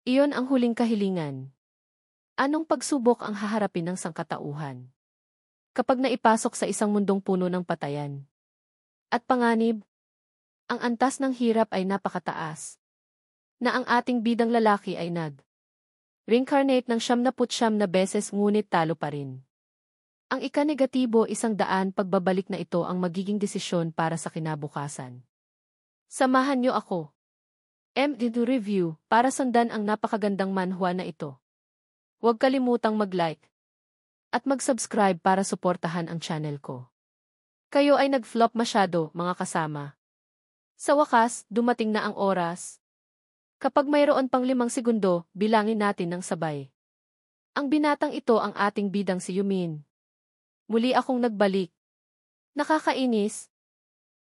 Iyon ang huling kahilingan. Anong pagsubok ang haharapin ng sangkatauhan? Kapag naipasok sa isang mundong puno ng patayan at panganib, ang antas ng hirap ay napakataas. Na ang ating bidang lalaki ay reincarnate ng 79 na beses ngunit talo pa rin. Ang ika-negatibo 100 pagbabalik na ito ang magiging desisyon para sa kinabukasan. Samahan niyo ako. MD2 Review para sundan ang napakagandang manhwa na ito. Huwag kalimutang mag-like at mag-subscribe para suportahan ang channel ko. Kayo ay nag-flop masyado, mga kasama. Sa wakas, dumating na ang oras. Kapag mayroon pang 5 segundo, bilangin natin ng sabay. Ang binatang ito ang ating bidang si Yumin. Muli akong nagbalik. Nakakainis.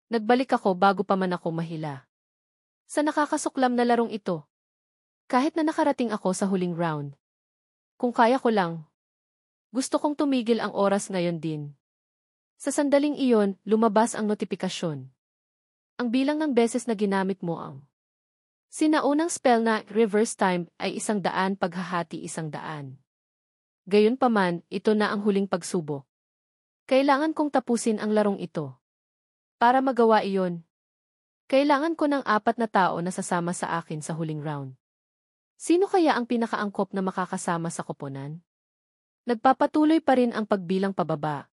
Nagbalik ako bago pa man ako mahila. Sa nakakasuklam na larong ito. Kahit na nakarating ako sa huling round. Kung kaya ko lang. Gusto kong tumigil ang oras ngayon din. Sa sandaling iyon, lumabas ang notifikasyon. Ang bilang ng beses na ginamit mo ang sinaunang spell na reverse time ay 100 paghahati 100. Gayunpaman, ito na ang huling pagsubok. Kailangan kong tapusin ang larong ito. Para magawa iyon, kailangan ko ng 4 na tao na sasama sa akin sa huling round. Sino kaya ang pinakaangkop na makakasama sa koponan? Nagpapatuloy pa rin ang pagbilang pababa.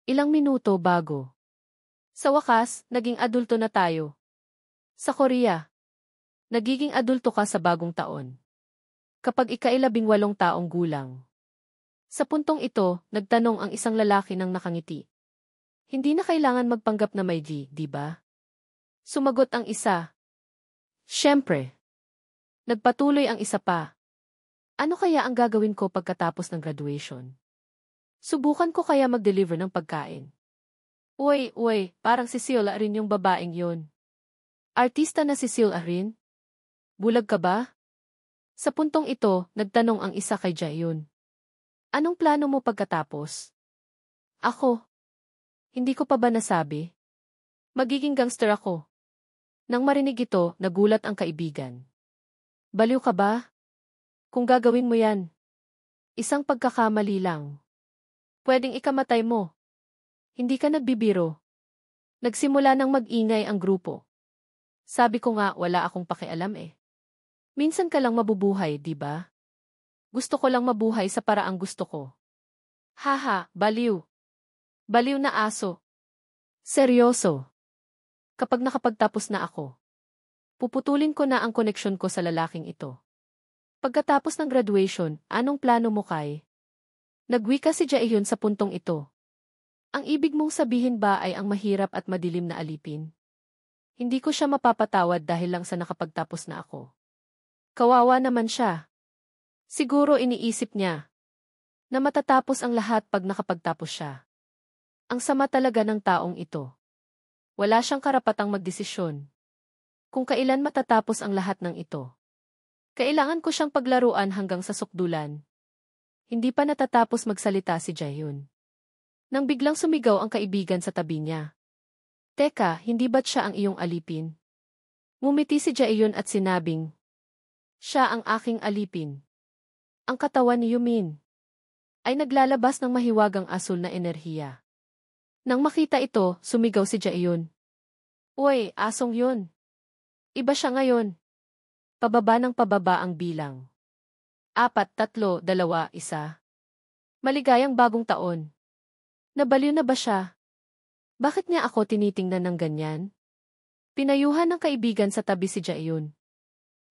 Ilang minuto bago. Sa wakas, naging adulto na tayo. Sa Korea, nagiging adulto ka sa bagong taon. Kapag ika-18 taong gulang. Sa puntong ito, nagtanong ang isang lalaki ng nakangiti. Hindi na kailangan magpanggap na may G, di ba? Sumagot ang isa. Siyempre. Nagpatuloy ang isa pa. Ano kaya ang gagawin ko pagkatapos ng graduation? Subukan ko kaya mag-deliver ng pagkain. Uy, parang si Siola rin yung babaeng yon. Artista na si Siola rin? Bulag ka ba? Sa puntong ito, nagtanong ang isa kay Jaehyun. Anong plano mo pagkatapos? Ako. Hindi ko pa ba nasabi? Magiging gangster ako. Nang marinig ito, nagulat ang kaibigan. Baliw ka ba? Kung gagawin mo yan, isang pagkakamali lang. Pwedeng ikamatay mo. Hindi ka nagbibiro. Nagsimula ng mag-ingay ang grupo. Sabi ko nga wala akong pakialam eh. Minsan ka lang mabubuhay, di ba? Gusto ko lang mabuhay sa paraang gusto ko. Haha, baliw. Baliw na aso. Seryoso. Kapag nakapagtapos na ako, puputulin ko na ang koneksyon ko sa lalaking ito. Pagkatapos ng graduation, anong plano mo kay? Nagwika si Jaehyun sa puntong ito. Ang ibig mong sabihin ba ay ang mahirap at madilim na alipin? Hindi ko siya mapapatawad dahil lang sa nakapagtapos na ako. Kawawa naman siya. Siguro iniisip niya na matatapos ang lahat pag nakapagtapos siya. Ang sama talaga ng taong ito. Wala siyang karapatang magdesisyon. Kung kailan matatapos ang lahat ng ito. Kailangan ko siyang paglaruan hanggang sa sukdulan. Hindi pa natatapos magsalita si Jaehyun. Nang biglang sumigaw ang kaibigan sa tabi niya. Teka, hindi ba't siya ang iyong alipin? Ngumiti si Jaehyun at sinabing, siya ang aking alipin. Ang katawan ni Yumin ay naglalabas ng mahiwagang asul na enerhiya. Nang makita ito, sumigaw si Jaehyun. Uy, asong yun. Iba siya ngayon. Pababa ng pababa ang bilang. 4, 3, 2, 1. Maligayang bagong taon. Nabaliw na ba siya? Bakit niya ako tinitingnan ng ganyan? Pinayuhan ng kaibigan sa tabi si Jaehyun.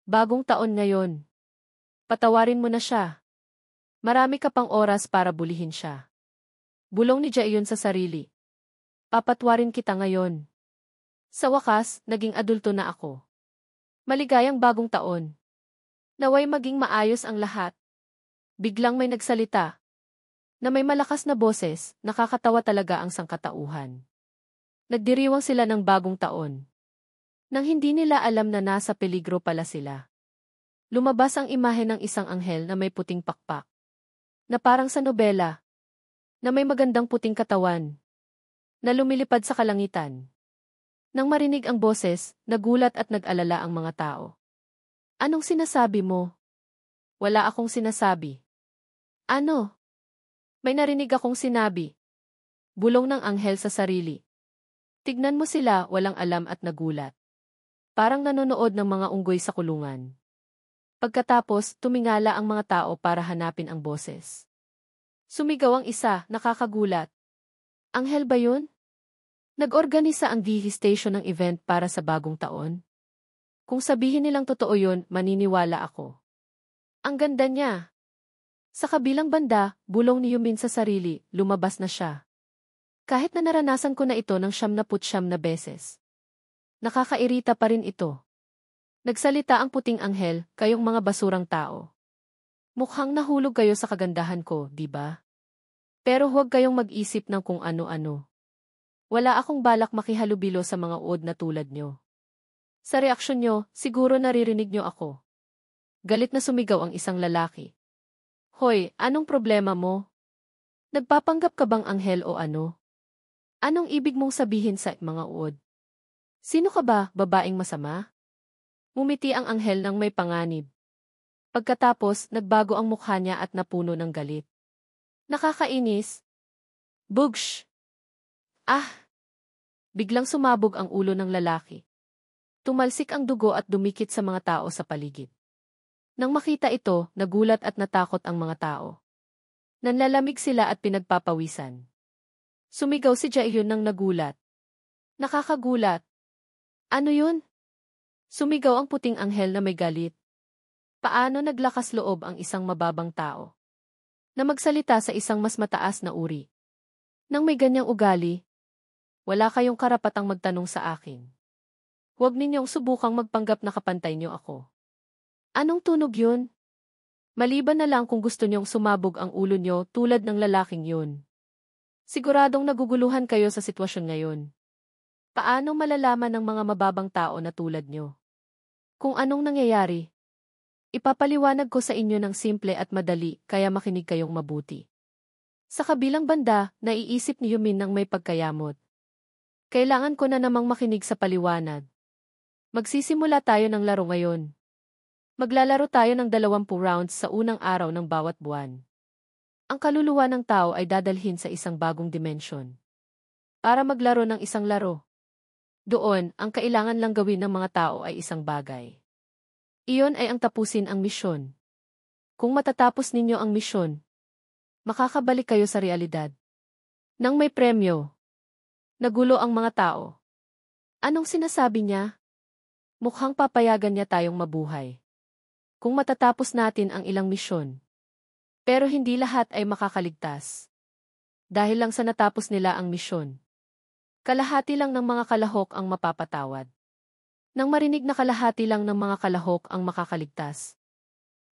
Bagong taon ngayon. Patawarin mo na siya. Marami ka pang oras para bulihin siya. Bulong ni Jaehyun sa sarili. Papatwarin kita ngayon. Sa wakas, naging adulto na ako. Maligayang bagong taon. Naway maging maayos ang lahat. Biglang may nagsalita. Na may malakas na boses, nakakatawa talaga ang sangkatauhan. Nagdiriwang sila ng bagong taon. Nang hindi nila alam na nasa peligro pala sila. Lumabas ang imahe ng isang anghel na may puting pakpak. Na parang sa nobela. Na may magandang puting katawan. Na lumilipad sa kalangitan. Nang marinig ang boses, nagulat at nag-alala ang mga tao. Anong sinasabi mo? Wala akong sinasabi. Ano? May narinig akong sinabi. Bulong ng anghel sa sarili. Tignan mo sila, walang alam at nagulat. Parang nanonood ng mga unggoy sa kulungan. Pagkatapos, tumingala ang mga tao para hanapin ang boses. Sumigaw ang isa, nakakagulat. Anghel ba yun? Nag-organisa ang DH Station ng event para sa bagong taon? Kung sabihin nilang totoo yun, maniniwala ako. Ang ganda niya. Sa kabilang banda, bulong ni Yumin sa sarili, lumabas na siya. Kahit na naranasan ko na ito ng 79 na beses. Nakakairita pa rin ito. Nagsalita ang puting anghel, kayong mga basurang tao. Mukhang nahulog kayo sa kagandahan ko, di ba? Pero huwag kayong mag-isip ng kung ano-ano. Wala akong balak makihalubilo sa mga uod na tulad nyo. Sa reaksyon nyo, siguro naririnig nyo ako. Galit na sumigaw ang isang lalaki. Hoy, anong problema mo? Nagpapanggap ka bang anghel o ano? Anong ibig mong sabihin sa mga uod? Sino ka ba, babaeng masama? Ngumiti ang anghel ng may panganib. Pagkatapos, nagbago ang mukha niya at napuno ng galit. Nakakainis. Bugsh! Ah! Biglang sumabog ang ulo ng lalaki. Tumalsik ang dugo at dumikit sa mga tao sa paligid. Nang makita ito, nagulat at natakot ang mga tao. Nanlalamig sila at pinagpapawisan. Sumigaw si Jaehyun nang nagulat. Nakakagulat. Ano yun? Sumigaw ang puting anghel na may galit. Paano naglakas loob ang isang mababang tao na magsalita sa isang mas mataas na uri? Nang may ganyang ugali, wala kayong karapatang magtanong sa akin. Huwag ninyong subukang magpanggap na kapantay niyo ako. Anong tunog yun? Maliban na lang kung gusto niyong sumabog ang ulo niyo tulad ng lalaking yun. Siguradong naguguluhan kayo sa sitwasyon ngayon. Paano malalaman ng mga mababang tao na tulad niyo kung anong nangyayari? Ipapaliwanag ko sa inyo ng simple at madali, kaya makinig kayong mabuti. Sa kabilang banda, naiisip ni Yumin ng may pagkayamot. Kailangan ko na namang makinig sa paliwanag. Magsisimula tayo ng laro ngayon. Maglalaro tayo ng 20 rounds sa unang araw ng bawat buwan. Ang kaluluwa ng tao ay dadalhin sa isang bagong dimensyon. Para maglaro ng isang laro. Doon, ang kailangan lang gawin ng mga tao ay isang bagay. Iyon ay ang tapusin ang misyon. Kung matatapos ninyo ang misyon, makakabalik kayo sa realidad. Nang may premyo. Nagulo ang mga tao. Anong sinasabi niya? Mukhang papayagan niya tayong mabuhay. Kung matatapos natin ang ilang misyon. Pero hindi lahat ay makakaligtas. Dahil lang sa natapos nila ang misyon. Kalahati lang ng mga kalahok ang mapapatawad. Nang marinig na kalahati lang ng mga kalahok ang makakaligtas.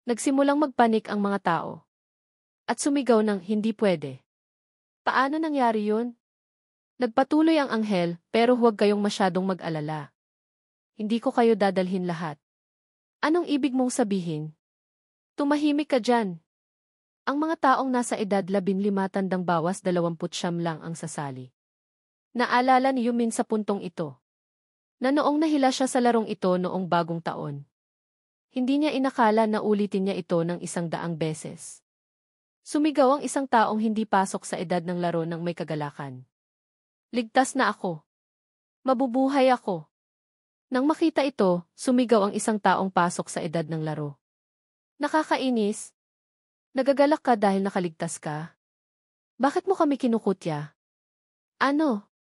Nagsimulang magpanik ang mga tao. At sumigaw ng hindi pwede. Paano nangyari yun? Nagpatuloy ang anghel, pero huwag kayong masyadong mag-alala. Hindi ko kayo dadalhin lahat. Anong ibig mong sabihin? Tumahimik ka dyan. Ang mga taong nasa edad 15 tandang bawas 29 lang ang sasali. Naalala ni Yumin sa puntong ito. Na noong nahila siya sa larong ito noong bagong taon. Hindi niya inakala na ulitin niya ito ng 100 beses. Sumigaw ang isang taong hindi pasok sa edad ng laro ng may kagalakan. Ligtas na ako. Mabubuhay ako. Nang makita ito, sumigaw ang isang taong pasok sa edad ng laro. Nakakainis. Nagagalak ka dahil nakaligtas ka? Bakit mo kami kinukutya? Ano?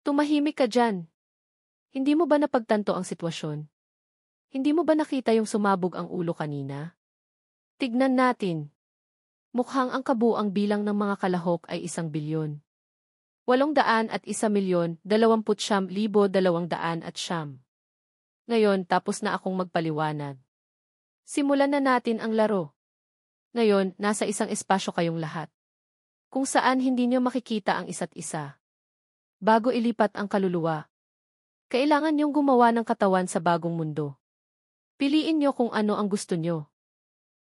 Tumahimik ka dyan. Hindi mo ba napagtanto ang sitwasyon? Hindi mo ba nakita yung sumabog ang ulo kanina? Tignan natin. Mukhang ang kabuang bilang ng mga kalahok ay 1 bilyon. 801,129,200. Ngayon tapos na akong magpaliwanag. Simulan na natin ang laro. Ngayon, nasa isang espasyo kayong lahat. Kung saan hindi nyo makikita ang isa't isa. Bago ilipat ang kaluluwa. Kailangan niyong gumawa ng katawan sa bagong mundo. Piliin nyo kung ano ang gusto nyo.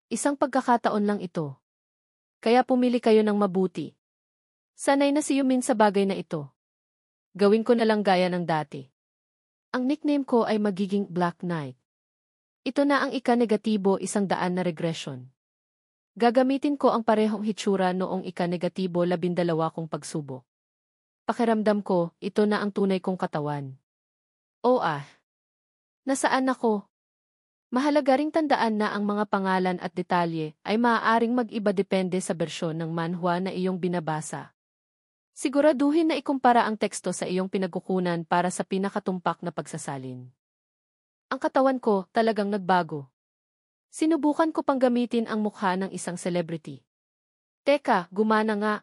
Isang pagkakataon lang ito. Kaya pumili kayo ng mabuti. Sanay na si Yumin sa bagay na ito. Gawin ko na lang gaya ng dati. Ang nickname ko ay magiging Black Knight. Ito na ang ika-negatibo 100 na regression. Gagamitin ko ang parehong hitsura noong ika-negatibo 12 kong pagsubok. Pakiramdam ko, ito na ang tunay kong katawan. O nasaan ako? Mahalaga ring tandaan na ang mga pangalan at detalye ay maaaring mag-iba depende sa bersyon ng manhwa na iyong binabasa. Siguraduhin na ikumpara ang teksto sa iyong pinagkukunan para sa pinakatumpak na pagsasalin. Ang katawan ko talagang nagbago. Sinubukan ko pang gamitin ang mukha ng isang celebrity. Teka, gumana nga.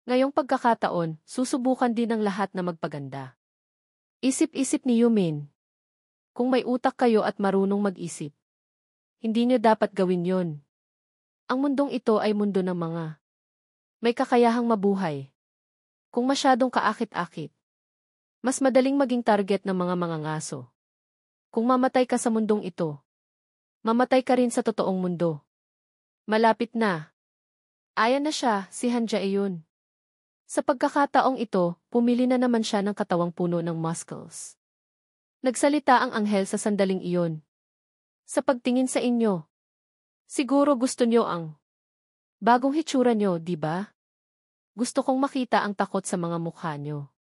Ngayong pagkakataon, susubukan din ng lahat na magpaganda. Isip-isip ni Yumin. Kung may utak kayo at marunong mag-isip, hindi niyo dapat gawin yon. Ang mundong ito ay mundo ng mga may kakayahang mabuhay. Kung masyadong kaakit-akit, mas madaling maging target ng mga mangangaso. Kung mamatay ka sa mundong ito, mamatay ka rin sa totoong mundo. Malapit na. Ayan na siya, si Han Jae-yun. Sa pagkakataong ito, pumili na naman siya ng katawang puno ng muscles. Nagsalita ang anghel sa sandaling iyon. Sa pagtingin sa inyo, siguro gusto niyo ang bagong hitsura niyo, di ba? Gusto kong makita ang takot sa mga mukha niyo.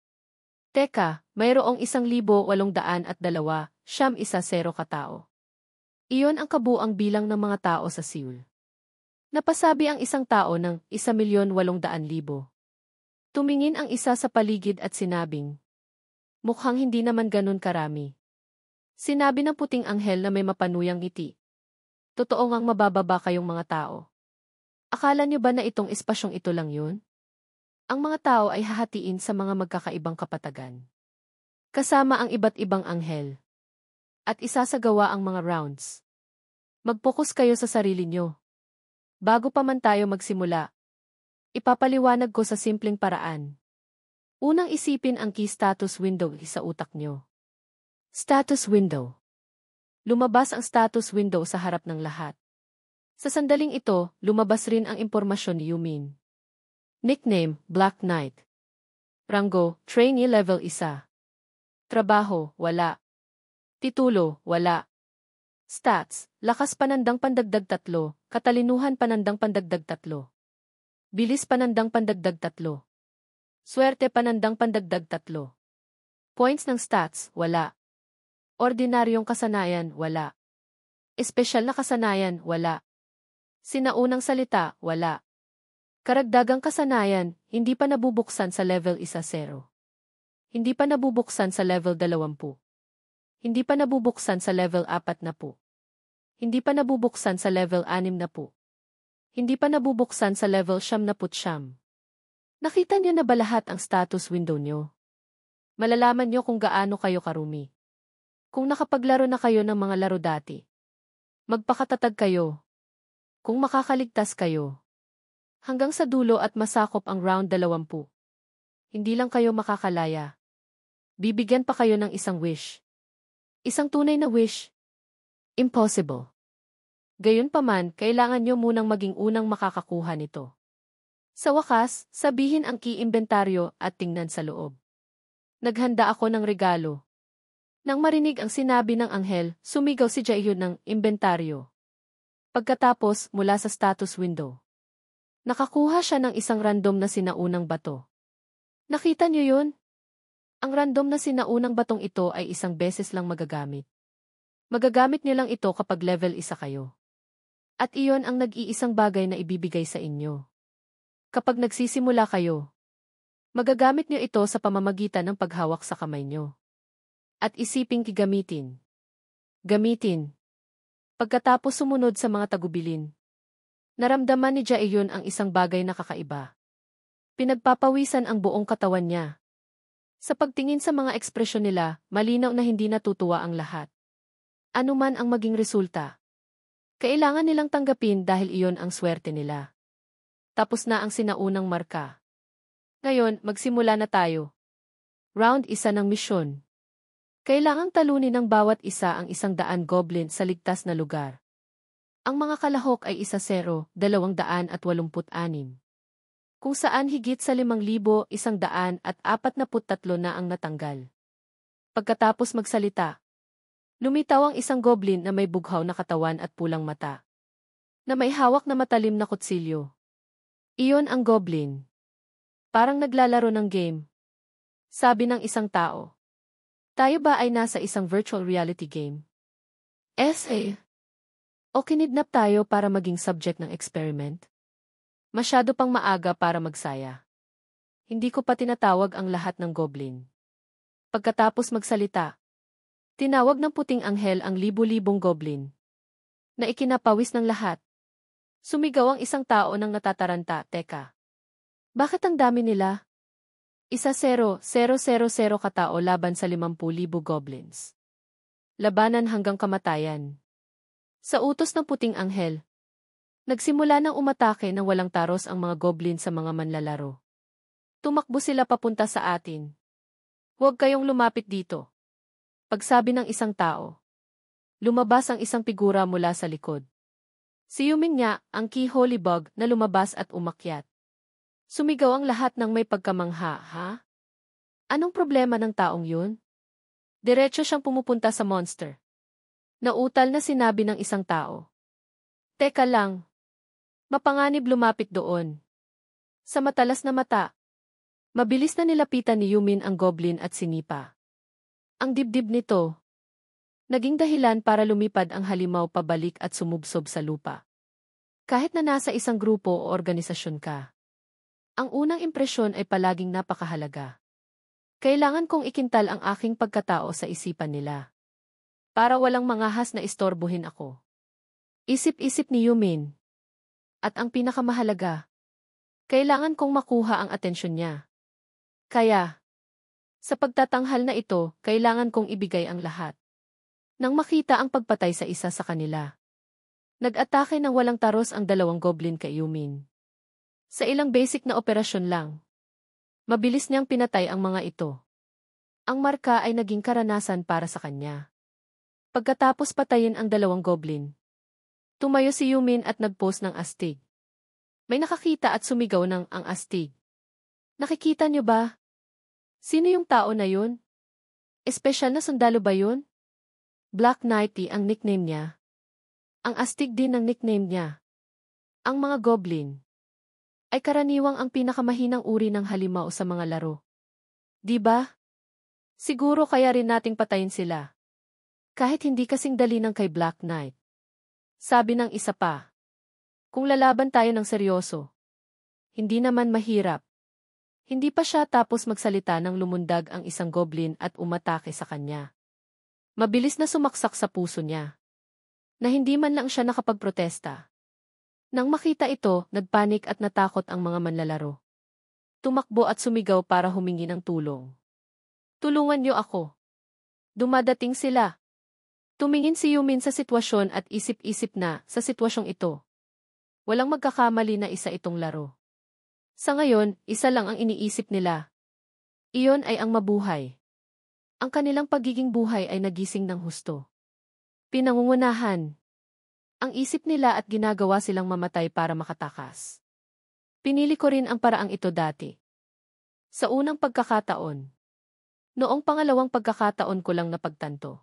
Teka, mayroong 1,802, 910 katao. Iyon ang kabuang bilang ng mga tao sa Seoul. Napasabi ang isang tao ng 1,800,000. Tumingin ang isa sa paligid at sinabing, mukhang hindi naman ganun karami. Sinabi ng puting anghel na may mapanuyang ngiti. Totoo ngang mabababa kayong mga tao. Akala niyo ba na itong espasyong ito lang yun? Ang mga tao ay hahatiin sa mga magkakaibang kapatagan. Kasama ang iba't ibang anghel. At isasagawa ang mga rounds. Mag-focus kayo sa sarili nyo. Bago pa man tayo magsimula, ipapaliwanag ko sa simpleng paraan. Unang isipin ang key status window sa utak nyo. Status window. Lumabas ang status window sa harap ng lahat. Sa sandaling ito, lumabas rin ang impormasyon ni Yumin. Nickname, Black Knight. Ranggo, Trainee Level 1. Trabaho, wala. Titulo, wala. Stats, lakas panandang pandagdag 3, katalinuhan panandang pandagdag 3. Bilis panandang pandagdag 3. Swerte panandang pandagdag 3. Points ng stats, wala. Ordinaryong kasanayan, wala. Espesyal na kasanayan, wala. Sinaunang salita, wala. Karagdagang kasanayan, hindi pa nabubuksan sa level 1-0. Hindi pa nabubuksan sa level 20. Hindi pa nabubuksan sa level 40. Hindi pa nabubuksan sa level 60. Hindi pa nabubuksan sa level 99. Nakita niyo na ba lahat ang status window niyo? Malalaman niyo kung gaano kayo karumi. Kung nakapaglaro na kayo ng mga laro dati. Magpakatatag kayo. Kung makakaligtas kayo. Hanggang sa dulo at masakop ang round 20. Hindi lang kayo makakalaya. Bibigyan pa kayo ng isang wish. Isang tunay na wish. Impossible. Gayunpaman, kailangan nyo munang maging unang makakakuha nito. Sa wakas, sabihin ang key inventaryo at tingnan sa loob. Naghanda ako ng regalo. Nang marinig ang sinabi ng anghel, sumigaw si Jaehyun ng inventaryo. Pagkatapos, mula sa status window. Nakakuha siya ng isang random na sinaunang bato. Nakita niyo yun? Ang random na sinaunang batong ito ay isang beses lang magagamit. Magagamit niyo lang ito kapag level 1 kayo. At iyon ang nag-iisang bagay na ibibigay sa inyo. Kapag nagsisimula kayo, magagamit niyo ito sa pamamagitan ng paghawak sa kamay niyo. At isiping gamitin. Gamitin. Pagkatapos sumunod sa mga tagubilin. Naramdaman ni Jaehyun ang isang bagay na kakaiba. Pinagpapawisan ang buong katawan niya. Sa pagtingin sa mga ekspresyon nila, malinaw na hindi natutuwa ang lahat. Ano man ang maging resulta. Kailangan nilang tanggapin dahil iyon ang swerte nila. Tapos na ang sinaunang marka. Ngayon, magsimula na tayo. Round 1 ng misyon. Kailangang talunin ng bawat isa ang 100 goblin sa ligtas na lugar. Ang mga kalahok ay 1-0, 286. Kung saan higit sa 5,143 na ang natanggal. Pagkatapos magsalita, Lumitaw ang isang goblin na may bughaw na katawan at pulang mata, na may hawak na matalim na kutsilyo. Iyon ang goblin. Parang naglalaro ng game. Sabi ng isang tao. Tayo ba ay nasa isang virtual reality game? O kinidnap tayo para maging subject ng experiment? Masyado pang maaga para magsaya. Hindi ko pa tinatawag ang lahat ng goblin. Pagkatapos magsalita, tinawag ng puting anghel ang libu-libong goblin, na ikinapawis ng lahat. Sumigaw ang isang tao ng natataranta, teka. Bakit ang dami nila? 1-0-0-0 katao laban sa 50,000 goblins. Labanan hanggang kamatayan. Sa utos ng puting anghel, nagsimula ng umatake ng walang taros ang mga goblin sa mga manlalaro. Tumakbo sila papunta sa atin. Huwag kayong lumapit dito. Pagsabi ng isang tao. Lumabas ang isang figura mula sa likod. Siyumin niya ang key holy bug na lumabas at umakyat. Sumigaw ang lahat ng may pagkamangha, ha? Anong problema ng taong yun? Diretso siyang pumupunta sa monster. Nautal na sinabi ng isang tao. Teka lang. Mapanganib lumapit doon. Sa matalas na mata. Mabilis na nilapitan ni Yumin ang goblin at sinipa. Ang dibdib nito. Naging dahilan para lumipad ang halimaw pabalik at sumubsob sa lupa. Kahit na nasa isang grupo o organisasyon ka. Ang unang impresyon ay palaging napakahalaga. Kailangan kong ikintal ang aking pagkatao sa isipan nila. Para walang mangahas na istorbohin ako. Isip-isip ni Yumin. At ang pinakamahalaga, kailangan kong makuha ang atensyon niya. Kaya, sa pagtatanghal na ito, kailangan kong ibigay ang lahat. Nang makita ang pagpatay sa isa sa kanila, nag-atake ng walang taros ang 2 goblin kay Yumin. Sa ilang basic na operasyon lang, mabilis niyang pinatay ang mga ito. Ang marka ay naging karanasan para sa kanya. Pagkatapos patayin ang 2 goblin, tumayo si Yumin at nagpost ng astig. May nakakita at sumigaw ng ang astig. Nakikita niyo ba? Sino yung tao na yun? Espesyal na sundalo ba yun? Black Knighty ang nickname niya. Ang astig din ang nickname niya. Ang mga goblin ay karaniwang ang pinakamahinang uri ng halimaw sa mga laro. Di ba? Siguro kaya rin nating patayin sila. Kahit hindi kasing dali ng kay Black Knight. Sabi ng isa pa. Kung lalaban tayo ng seryoso, hindi naman mahirap. Hindi pa siya tapos magsalita nang lumundag ang isang goblin at umatake sa kanya. Mabilis na sumaksak sa puso niya. Na hindi man lang siya nakapagprotesta. Nang makita ito, nagpanik at natakot ang mga manlalaro. Tumakbo at sumigaw para humingi ng tulong. Tulungan niyo ako. Dumadating sila. Tumingin si Yumin sa sitwasyon at isip-isip na sa sitwasyong ito. Walang magkakamali na isa itong laro. Sa ngayon, isa lang ang iniisip nila. Iyon ay ang mabuhay. Ang kanilang pagiging buhay ay nagising ng husto. Pinangungunahan. Ang isip nila at ginagawa silang mamatay para makatakas. Pinili ko rin ang paraang ito dati. Sa unang pagkakataon. Noong pangalawang pagkakataon ko lang napagtanto.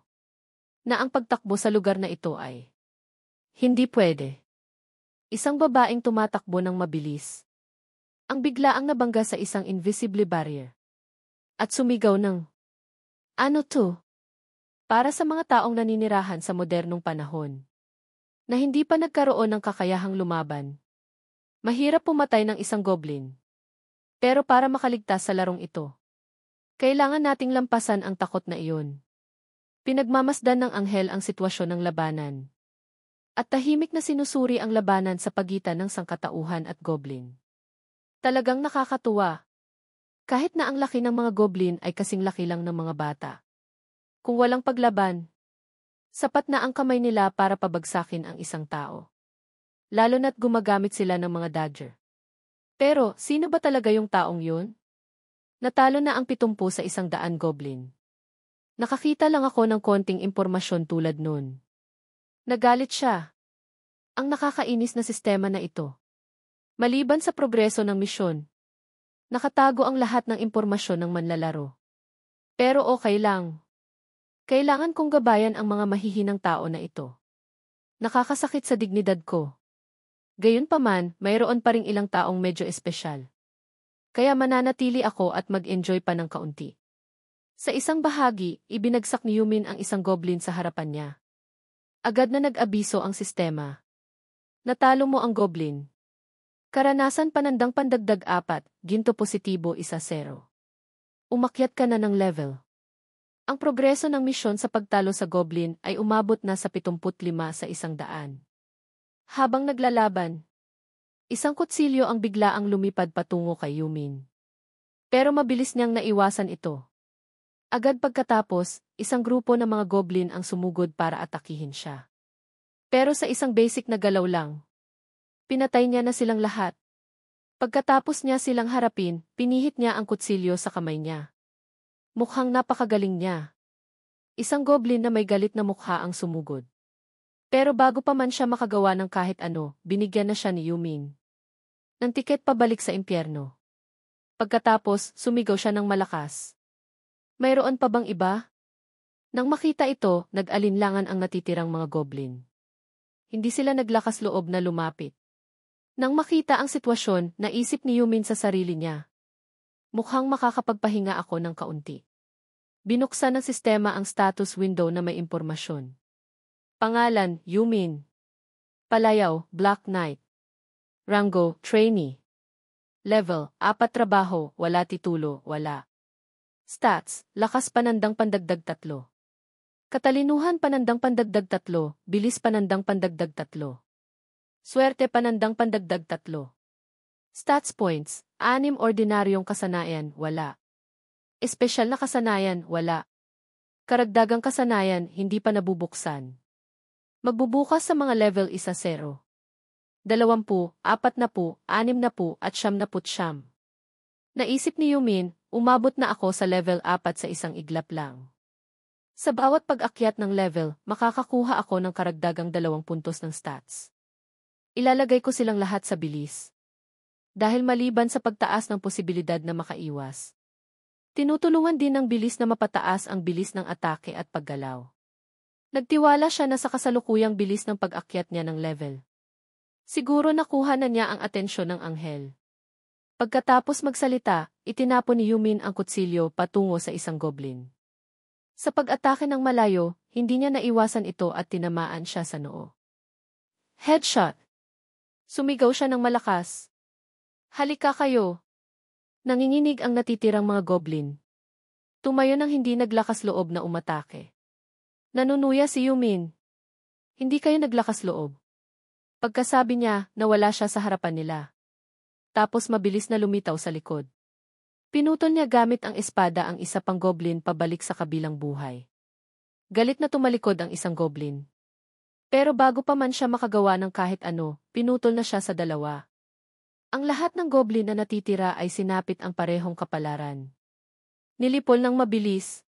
Na ang pagtakbo sa lugar na ito ay hindi pwede. Isang babaeng tumatakbo ng mabilis. Ang biglaang nabangga sa isang invisible barrier. At sumigaw ng, ano to? Para sa mga taong naninirahan sa modernong panahon. Na hindi pa nagkaroon ng kakayahang lumaban. Mahirap pumatay ng isang goblin. Pero para makaligtas sa larong ito, kailangan nating lampasan ang takot na iyon. Pinagmamasdan ng anghel ang sitwasyon ng labanan. At tahimik na sinusuri ang labanan sa pagitan ng sangkatauhan at goblin. Talagang nakakatuwa. Kahit na ang laki ng mga goblin ay kasing laki lang ng mga bata. Kung walang paglaban, sapat na ang kamay nila para pabagsakin ang isang tao. Lalo na't gumagamit sila ng mga dagger. Pero, sino ba talaga yung taong yun? Natalo na ang 70 sa 100 goblin. Nakakita lang ako ng konting impormasyon tulad nun. Nagalit siya. Ang nakakainis na sistema na ito. Maliban sa progreso ng misyon, nakatago ang lahat ng impormasyon ng manlalaro. Pero okay lang. Kailangan kong gabayan ang mga mahihinang tao na ito. Nakakasakit sa dignidad ko. Gayunpaman, mayroon pa ring ilang taong medyo espesyal. Kaya mananatili ako at mag-enjoy pa ng kaunti. Sa isang bahagi, ibinagsak ni Yumin ang isang goblin sa harapan niya. Agad na nag-abiso ang sistema. Natalo mo ang goblin. Karanasan panandang pandagdag 4, ginto positibo 1-0. Umakyat ka na ng level. Ang progreso ng misyon sa pagtalo sa goblin ay umabot na sa 75 sa 100. Habang naglalaban, isang kutsilyo ang biglaang lumipad patungo kay Yumin. Pero mabilis niyang naiwasan ito. Agad pagkatapos, isang grupo ng mga goblin ang sumugod para atakihin siya. Pero sa isang basic na galaw lang, pinatay niya na silang lahat. Pagkatapos niya silang harapin, pinihit niya ang kutsilyo sa kamay niya. Mukhang napakagaling niya. Isang goblin na may galit na mukha ang sumugod. Pero bago pa man siya makagawa ng kahit ano, binigyan na siya ni Yumin ng tiket pabalik sa impyerno. Pagkatapos, sumigaw siya ng malakas. Mayroon pa bang iba? Nang makita ito, nag-alinlangan ang natitirang mga goblin. Hindi sila naglakas loob na lumapit. Nang makita ang sitwasyon, naisip ni Yumin sa sarili niya. Mukhang makakapagpahinga ako ng kaunti. Binuksan ng sistema ang status window na may impormasyon. Pangalan, Yumin. Palayaw, Black Knight. Rango, Trainee. Level, 4 trabaho, wala titulo, wala. Stats, lakas panandang pandagdag 3. Katalinuhan panandang pandagdag 3, bilis panandang pandagdag 3. Swerte panandang pandagdag 3. Stats points, 6 ordinaryong kasanayan, wala. Espesyal na kasanayan, wala. Karagdagang kasanayan, hindi pa nabubuksan. Magbubukas sa mga level 1-0. 20, 40, 60 at 90. Naisip ni Yumin, umabot na ako sa level 4 sa isang iglap lang. Sa bawat pag-akyat ng level, makakakuha ako ng karagdagang 2 puntos ng stats. Ilalagay ko silang lahat sa bilis. Dahil maliban sa pagtaas ng posibilidad na makaiwas, tinutulungan din ng bilis na mapataas ang bilis ng atake at paggalaw. Nagtiwala siya na sa kasalukuyang bilis ng pag-akyat niya ng level. Siguro nakuha na niya ang atensyon ng anghel. Pagkatapos magsalita, itinapon ni Yumin ang kutsilyo patungo sa isang goblin. Sa pag-atake ng malayo, hindi niya naiwasan ito at tinamaan siya sa noo. Headshot! Sumigaw siya ng malakas. Halika kayo! Nanginginig ang natitirang mga goblin. Tumayo nang hindi naglakas loob na umatake. Nanunuya si Yumin. Hindi kayo naglakas loob. Pagkasabi niya, nawala siya sa harapan nila. Tapos mabilis na lumitaw sa likod. Pinutol niya gamit ang espada ang isa pang goblin pabalik sa kabilang buhay. Galit na tumalikod ang isang goblin. Pero bago pa man siya makagawa ng kahit ano, pinutol na siya sa 2. Ang lahat ng goblin na natitira ay sinapit ang parehong kapalaran. Nilipol ng mabilis.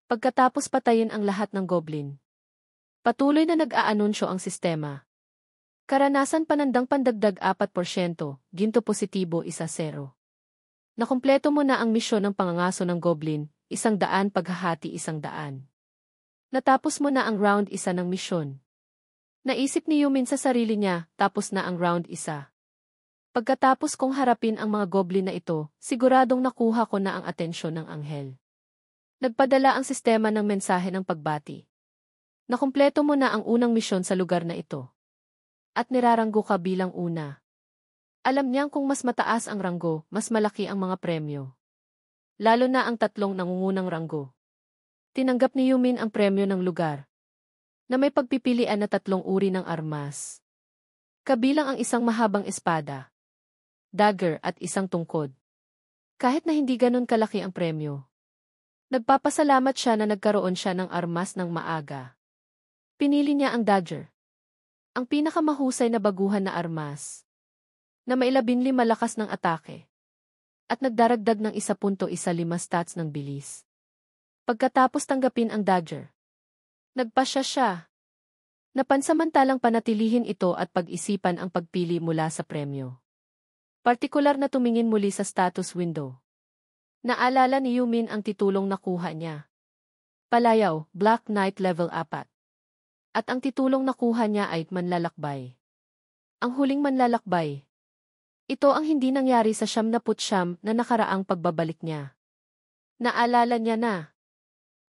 Pagkatapos patayin ang lahat ng goblin. Patuloy na nag-aanunsyo ang sistema. Karanasan panandang pandagdag 4%, ginto positibo 1-0. Nakumpleto mo na ang misyon ng pangangaso ng goblin, 100 paghahati 100. Natapos mo na ang round 1 ng misyon. Naisip ni Yumin sa sarili niya, tapos na ang round 1. Pagkatapos kong harapin ang mga goblin na ito, siguradong nakuha ko na ang atensyon ng anghel. Nagpadala ang sistema ng mensahe ng pagbati. Nakumpleto mo na ang unang misyon sa lugar na ito. At niraranggo ka bilang una. Alam niyang kung mas mataas ang ranggo, mas malaki ang mga premyo. Lalo na ang 3 nangungunang ranggo. Tinanggap ni Yumin ang premyo ng lugar, na may pagpipilian na 3 uri ng armas. Kabilang ang isang mahabang espada, dagger at isang tungkod. Kahit na hindi ganun kalaki ang premyo. Nagpapasalamat siya na nagkaroon siya ng armas ng maaga. Pinili niya ang dagger. Ang pinakamahusay na baguhan na armas. Na may 15 lakas ng atake. At nagdaragdag ng 1.15 stats ng bilis. Pagkatapos tanggapin ang dagger, nagpasya siya. Napansamantalang panatilihin ito at pag-isipan ang pagpili mula sa premyo. Partikular na tumingin muli sa status window. Naalala ni Yumin ang titulong nakuha niya. Palayaw, Black Knight level 4. At ang titulong nakuha niya ay Manlalakbay. Ang huling manlalakbay. Ito ang hindi nangyari sa 99 na nakaraang pagbabalik niya. Naalala niya na.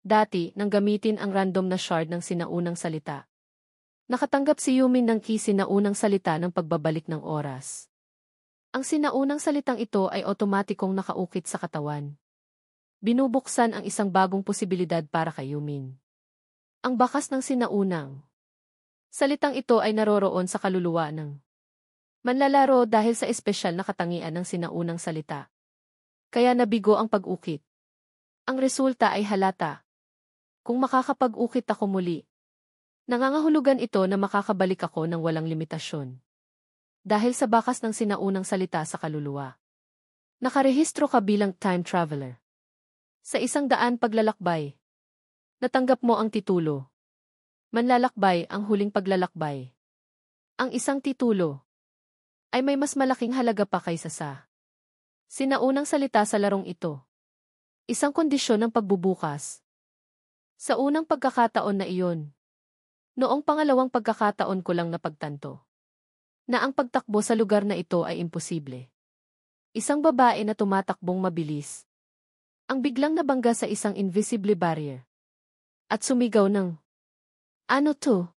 Dati, nang gamitin ang random na shard ng sinaunang salita. Nakatanggap si Yumin ng key sinaunang salita ng pagbabalik ng oras. Ang sinaunang salitang ito ay otomatikong nakaukit sa katawan. Binubuksan ang isang bagong posibilidad para kay Yumin. Ang bakas ng sinaunang salitang ito ay naroroon sa kaluluwa ng manlalaro dahil sa espesyal na katangian ng sinaunang salita. Kaya nabigo ang pag-ukit. Ang resulta ay halata. Kung makakapag-ukit ako muli, nangangahulugan ito na makakabalik ako ng walang limitasyon. Dahil sa bakas ng sinaunang salita sa kaluluwa. Nakarehistro ka bilang time traveler. Sa 100 paglalakbay. Natanggap mo ang titulo. Manlalakbay ang huling paglalakbay. Ang isang titulo ay may mas malaking halaga pa kaysa sa sinaunang salita sa larong ito. Isang kondisyon ng pagbubukas. Sa unang pagkakataon na iyon, noong pangalawang pagkakataon ko lang napagtanto na ang pagtakbo sa lugar na ito ay imposible. Isang babae na tumatakbong mabilis ang biglang nabangga sa isang invisible barrier at sumigaw ng, "Ano to?"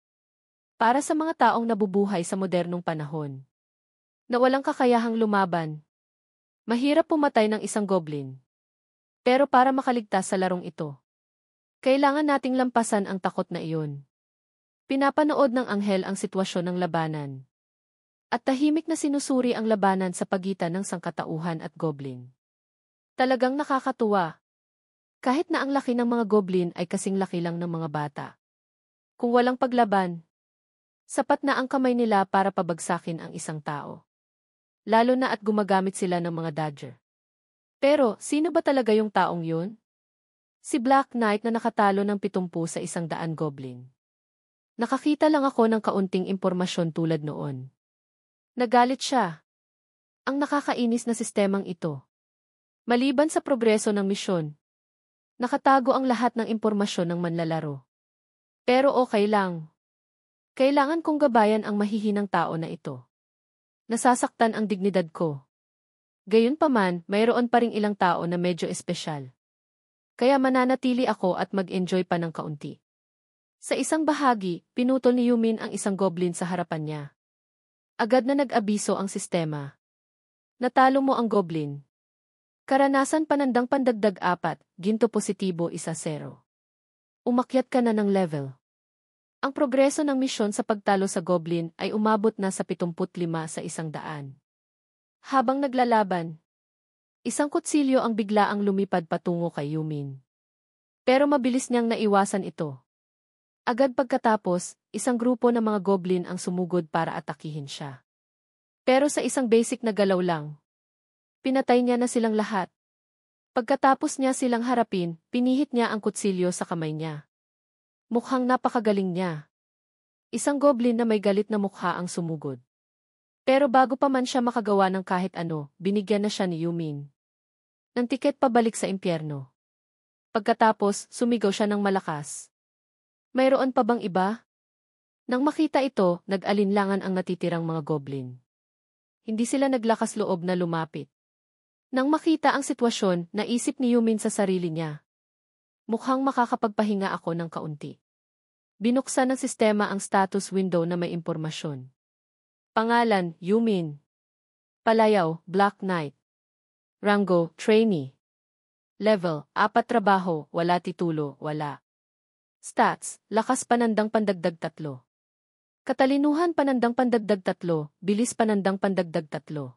Para sa mga taong nabubuhay sa modernong panahon na walang kakayahang lumaban. Mahirap pumatay ng isang goblin. Pero para makaligtas sa larong ito, kailangan nating lampasan ang takot na iyon. Pinapanood ng anghel ang sitwasyon ng labanan. At tahimik na sinusuri ang labanan sa pagitan ng sangkatauhan at goblin. Talagang nakakatuwa. Kahit na ang laki ng mga goblin ay kasing laki lang ng mga bata. Kung walang paglaban, sapat na ang kamay nila para pabagsakin ang isang tao. Lalo na at gumagamit sila ng mga dodger. Pero, sino ba talaga yung taong yun? Si Black Knight na nakatalo ng 70 sa 100 goblin. Nakakita lang ako ng kaunting impormasyon tulad noon. Nagalit siya. Ang nakakainis na sistemang ito. Maliban sa progreso ng misyon, nakatago ang lahat ng impormasyon ng manlalaro. Pero okay lang. Kailangan kong gabayan ang mahihinang tao na ito. Nasasaktan ang dignidad ko. Gayunpaman, mayroon pa ring ilang tao na medyo espesyal. Kaya mananatili ako at mag-enjoy pa ng kaunti. Sa isang bahagi, pinutol ni Yumin ang isang goblin sa harapan niya. Agad na nag-abiso ang sistema. Natalo mo ang goblin. Karanasan panandang pandagdag 4, ginto positibo 1-0. Umakyat ka na ng level. Ang progreso ng misyon sa pagtalo sa goblin ay umabot na sa 75 sa 100. Habang naglalaban, isang kutsilyo ang biglaang lumipad patungo kay Yumin. Pero mabilis niyang naiwasan ito. Agad pagkatapos, isang grupo ng mga goblin ang sumugod para atakihin siya. Pero sa isang basic na galaw lang, pinatay niya na silang lahat. Pagkatapos niya silang harapin, pinihit niya ang kutsilyo sa kamay niya. Mukhang napakagaling niya. Isang goblin na may galit na mukha ang sumugod. Pero bago pa man siya makagawa ng kahit ano, binigyan na siya ni Yumin ng tiket pabalik sa impyerno. Pagkatapos, sumigaw siya ng malakas. Mayroon pa bang iba? Nang makita ito, nag-alinlangan ang natitirang mga goblin. Hindi sila naglakas loob na lumapit. Nang makita ang sitwasyon, naisip ni Yumin sa sarili niya. Mukhang makakapagpahinga ako ng kaunti. Binuksan ng sistema ang status window na may impormasyon. Pangalan, Yumin. Palayaw, Black Knight. Rango, Trainee. Level, 4 trabaho, wala titulo, wala. Stats, lakas panandang pandagdag 3. Katalinuhan panandang pandagdag 3, bilis panandang pandagdag 3.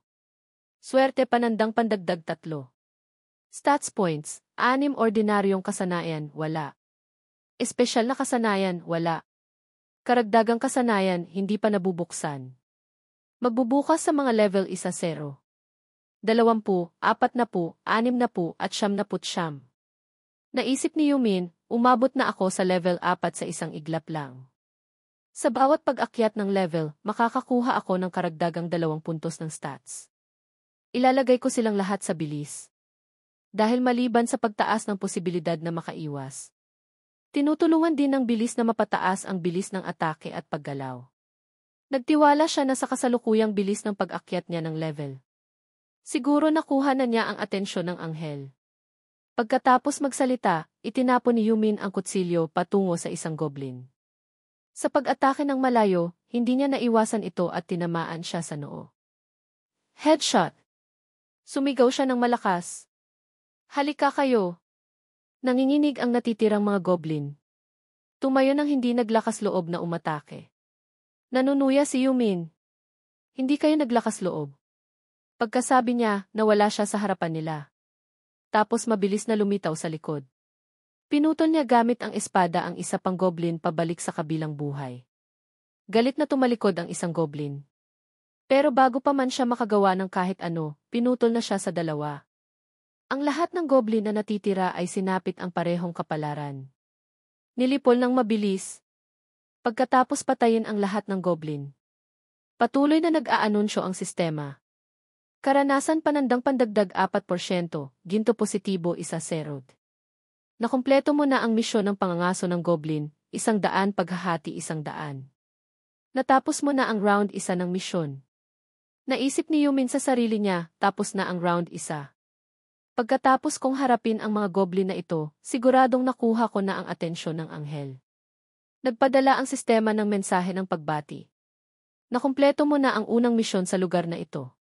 Swerte panandang pandagdag 3. Stats points, 6 ordinaryong kasanayan, wala. Espesyal na kasanayan, wala. Karagdagang kasanayan, hindi pa nabubuksan. Magbubukas sa mga level 1-0. 20, 40, 60 at 90. Naisip ni Yumin, umabot na ako sa level 4 sa isang iglap lang. Sa bawat pag-akyat ng level, makakakuha ako ng karagdagang 2 puntos ng stats. Ilalagay ko silang lahat sa bilis. Dahil maliban sa pagtaas ng posibilidad na makaiwas, Tinutulungan din ng bilis na mapataas ang bilis ng atake at paggalaw. Nagtiwala siya na sa kasalukuyang bilis ng pag-akyat niya ng level. Siguro nakuha na niya ang atensyon ng anghel. Pagkatapos magsalita, itinapon ni Yumin ang kutsilyo patungo sa isang goblin. Sa pag-atake ng malayo, hindi niya naiwasan ito at tinamaan siya sa noo. Headshot! Sumigaw siya ng malakas. Halika kayo! Nanginginig ang natitirang mga goblin. Tumayo nang hindi naglakas loob na umatake. Nanunuya si Yumin. Hindi kayo naglakas loob. Pagkasabi niya, nawala siya sa harapan nila. Tapos mabilis na lumitaw sa likod. Pinutol niya gamit ang espada ang isa pang goblin pabalik sa kabilang buhay. Galit na tumalikod ang isang goblin. Pero bago pa man siya makagawa ng kahit ano, pinutol na siya sa dalawa. Ang lahat ng goblin na natitira ay sinapit ang parehong kapalaran. Nilipol ng mabilis. Pagkatapos patayin ang lahat ng goblin. Patuloy na nag-aanunsyo ang sistema. Karanasan panandang pandagdag 4%, ginto positibo 1-0. Nakumpleto mo na ang misyon ng pangangaso ng goblin, 100 paghahati 100. Natapos mo na ang round 1 ng misyon. Naisip ni Yumin sa sarili niya, tapos na ang round 1. Pagkatapos kong harapin ang mga goblin na ito, siguradong nakuha ko na ang atensyon ng anghel. Nagpadala ang sistema ng mensahe ng pagbati. Nakumpleto mo na ang unang misyon sa lugar na ito.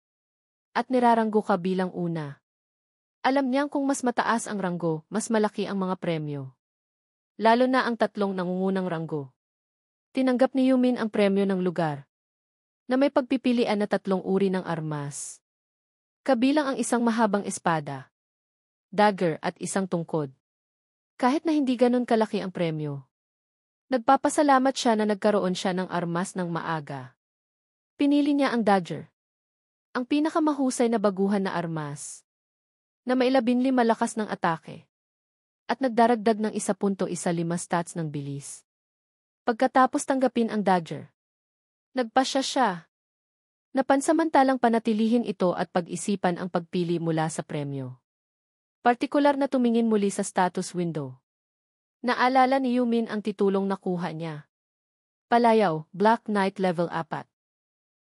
At niraranggo ka bilang una. Alam niyang kung mas mataas ang ranggo, mas malaki ang mga premyo. Lalo na ang 3 nangungunang ranggo. Tinanggap ni Yumin ang premyo ng lugar. Na may pagpipilian na 3 uri ng armas. Kabilang ang isang mahabang espada, dagger at isang tungkod. Kahit na hindi ganun kalaki ang premyo. Nagpapasalamat siya na nagkaroon siya ng armas ng maaga. Pinili niya ang dagger. Ang pinakamahusay na baguhan na armas. Na may 15 lakas ng atake. At nagdaragdag ng 1.15 stats ng bilis. Pagkatapos tanggapin ang dagger. Nagpasya siya. Napansamantalang panatilihin ito at pag-isipan ang pagpili mula sa premyo. Partikular na tumingin muli sa status window. Naalala ni Yumin ang titulong nakuha niya. Palayaw, Black Knight level 4.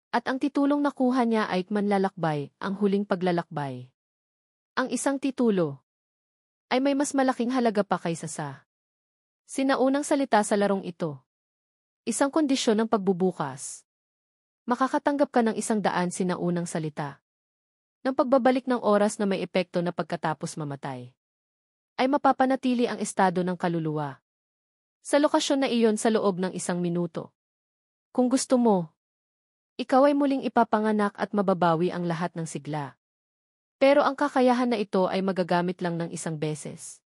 At ang titulong nakuha niya ay Manlalakbay, ang huling paglalakbay. Ang isang titulo ay may mas malaking halaga pa kaysa sa sinaunang salita sa larong ito. Isang kondisyon ng pagbubukas. Makakatanggap ka ng 100 sinaunang salita. Ng pagbabalik ng oras na may epekto na pagkatapos mamatay. Ay mapapanatili ang estado ng kaluluwa. Sa lokasyon na iyon sa loob ng 1 minuto. Kung gusto mo, ikaw ay muling ipapanganak at mababawi ang lahat ng sigla. Pero ang kakayahan na ito ay magagamit lang ng 1 beses.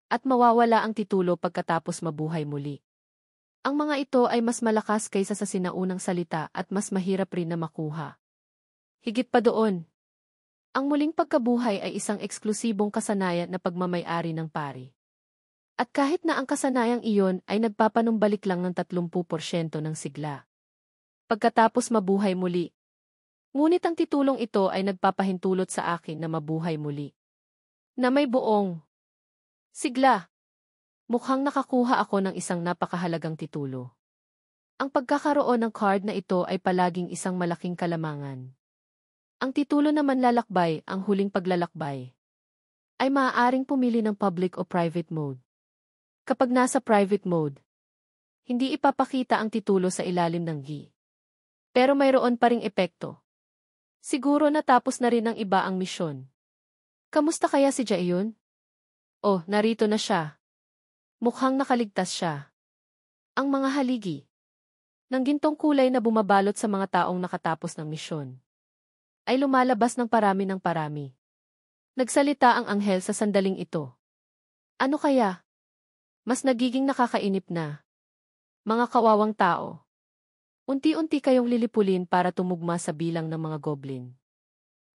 At mawawala ang titulo pagkatapos mabuhay muli. Ang mga ito ay mas malakas kaysa sa sinaunang salita at mas mahirap rin na makuha. Higit pa doon, ang muling pagkabuhay ay isang eksklusibong kasanayan na pagmamay-ari ng pari. At kahit na ang kasanayang iyon ay nagpapanumbalik lang ng 30% ng sigla. Pagkatapos mabuhay muli. Ngunit ang titulong ito ay nagpapahintulot sa akin na mabuhay muli. Na may buong sigla. Mukhang nakakuha ako ng isang napakahalagang titulo. Ang pagkakaroon ng card na ito ay palaging isang malaking kalamangan. Ang titulo naman lalakbay, ang huling paglalakbay, ay maaaring pumili ng public o private mode. Kapag nasa private mode, hindi ipapakita ang titulo sa ilalim ng gi. Pero mayroon pa ring epekto. Siguro natapos na rin ng iba ang misyon. Kamusta kaya si Jaeyoon? Oh, narito na siya. Mukhang nakaligtas siya. Ang mga haligi ng gintong kulay na bumabalot sa mga taong nakatapos ng misyon ay lumalabas ng parami. Nagsalita ang anghel sa sandaling ito. Ano kaya? Mas nagiging nakakainip na. Mga kawawang tao. Unti-unti kayong lilipulin para tumugma sa bilang ng mga goblin.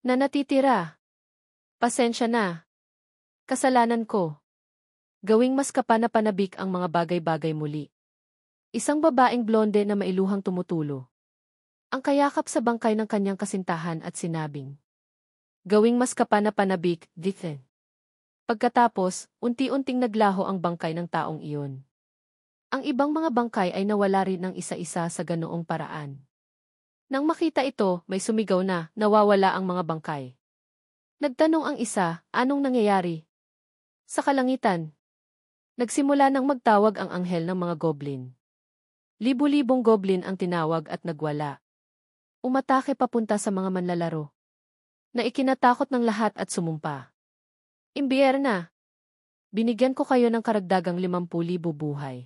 Na natitira. Pasensya na. Kasalanan ko. Gawing mas kapanapanabik ang mga bagay-bagay muli. Isang babaeng blonde na mailuhang tumutulo. Ang kayakap sa bangkay ng kanyang kasintahan at sinabing, gawing mas kapanapanabik, dithen. Pagkatapos, unti-unting naglaho ang bangkay ng taong iyon. Ang ibang mga bangkay ay nawala rin ng isa-isa sa ganoong paraan. Nang makita ito, may sumigaw na, nawawala ang mga bangkay. Nagtanong ang isa, anong nangyayari? Sa kalangitan, nagsimula nang magtawag ang anghel ng mga goblin. Libu-libong goblin ang tinawag at nagwala. Umatake papunta sa mga manlalaro, na ikinatakot ng lahat at sumumpa. Imbiyerna, binigyan ko kayo ng karagdagang 50,000 buhay.